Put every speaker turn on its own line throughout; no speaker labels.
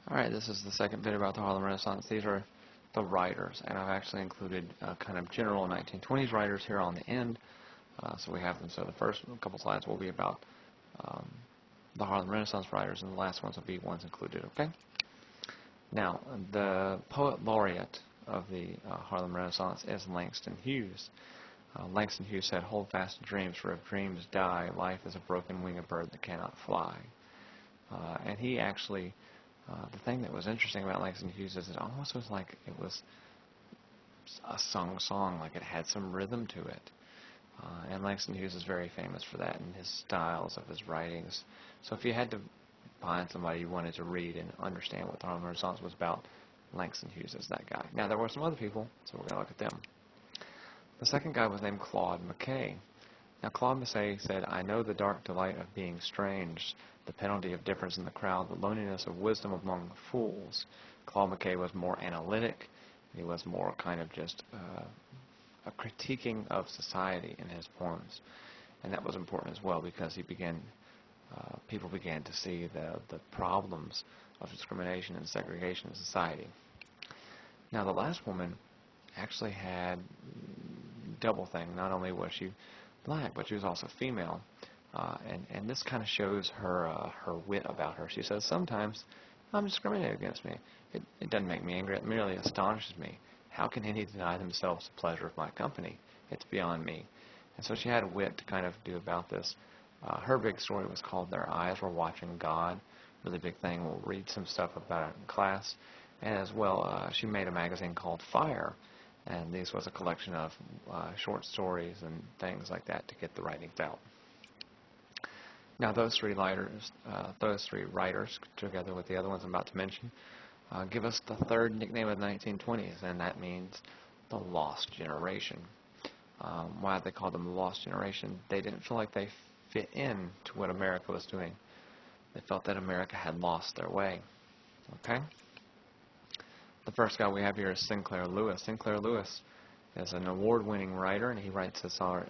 Alright, this is the second video about the Harlem Renaissance. These are the writers, and I've actually included kind of general 1920s writers here on the end. So we have them. So the first couple slides will be about the Harlem Renaissance writers, and the last ones will be ones included, okay? Now, the poet laureate of the Harlem Renaissance is Langston Hughes. Langston Hughes said, "Hold fast to dreams, for if dreams die, life is a broken winged bird that cannot fly." And he actually, the thing that was interesting about Langston Hughes is it almost was like it was a sung song, like it had some rhythm to it. And Langston Hughes is very famous for that in his styles of his writings. So if you had to find somebody you wanted to read and understand what the Harlem Renaissance was about, Langston Hughes is that guy. Now, there were some other people, so we're going to look at them. The second guy was named Claude McKay. Now, Claude McKay said, "I know the dark delight of being strange, the penalty of difference in the crowd, the loneliness of wisdom among the fools." Claude McKay was more analytic. He was more kind of just a critiquing of society in his poems. And that was important as well because he began, people began to see the problems of discrimination and segregation in society. Now, the last woman actually had double thing. Not only was she black, but she was also female. And this kind of shows her her wit about her. She says, "Sometimes I'm discriminated against me. It doesn't make me angry. It merely astonishes me. How can any deny themselves the pleasure of my company? It's beyond me." And so she had wit to kind of do about this. Her big story was called "Their Eyes Were Watching God." Really big thing. We'll read some stuff about it in class. And as well, she made a magazine called Fire. And this was a collection of short stories and things like that to get the writings out. Now, those three writers, together with the other ones I'm about to mention, give us the third nickname of the 1920s, and that means the Lost Generation. Why they called them the Lost Generation? They didn't feel like they fit in to what America was doing. They felt that America had lost their way. Okay? The first guy we have here is Sinclair Lewis. Sinclair Lewis is an award-winning writer, and he writes a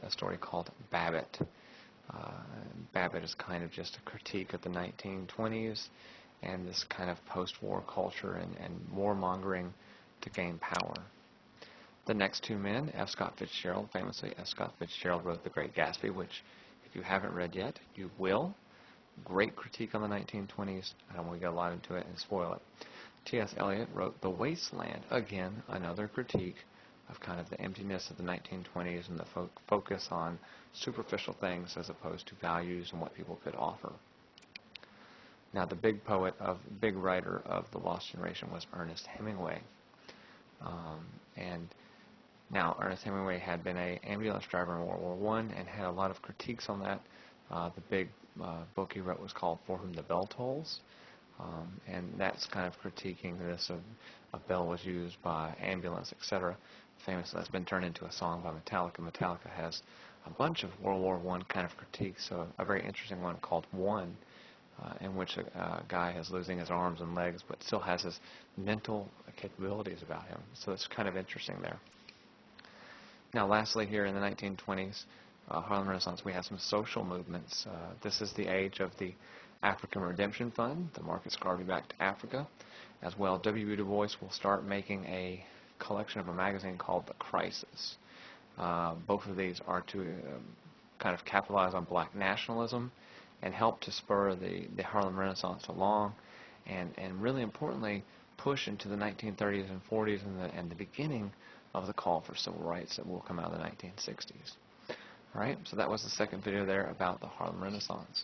story called Babbitt. Babbitt is kind of just a critique of the 1920s and this kind of post-war culture and warmongering to gain power. The next two men, F. Scott Fitzgerald, famously, F. Scott Fitzgerald wrote The Great Gatsby, which, if you haven't read yet, you will. Great critique on the 1920s. I don't want to get a lot into it and spoil it. T.S. Eliot wrote The Wasteland, again, another critique of kind of the emptiness of the 1920s and the focus on superficial things as opposed to values and what people could offer. Now, the big writer of the Lost Generation was Ernest Hemingway. And now, Ernest Hemingway had been an ambulance driver in World War I and had a lot of critiques on that. The big book he wrote was called For Whom the Bell Tolls. And that's kind of critiquing this of a bell was used by ambulance, etc. Famously, that's been turned into a song by Metallica. Metallica has a bunch of World War I kind of critiques, so a very interesting one called One, in which a guy is losing his arms and legs but still has his mental capabilities about him. So it's kind of interesting there. Now, lastly, here in the 1920s, Harlem Renaissance, we have some social movements. This is the age of the African Redemption Fund, the Marcus Garvey Back to Africa. As well, W.E. Du Bois will start making a collection of a magazine called The Crisis. Both of these are to kind of capitalize on black nationalism and help to spur the Harlem Renaissance along, and really importantly, push into the 1930s and 40s and the beginning of the call for civil rights that will come out of the 1960s. All right, so that was the second video there about the Harlem Renaissance.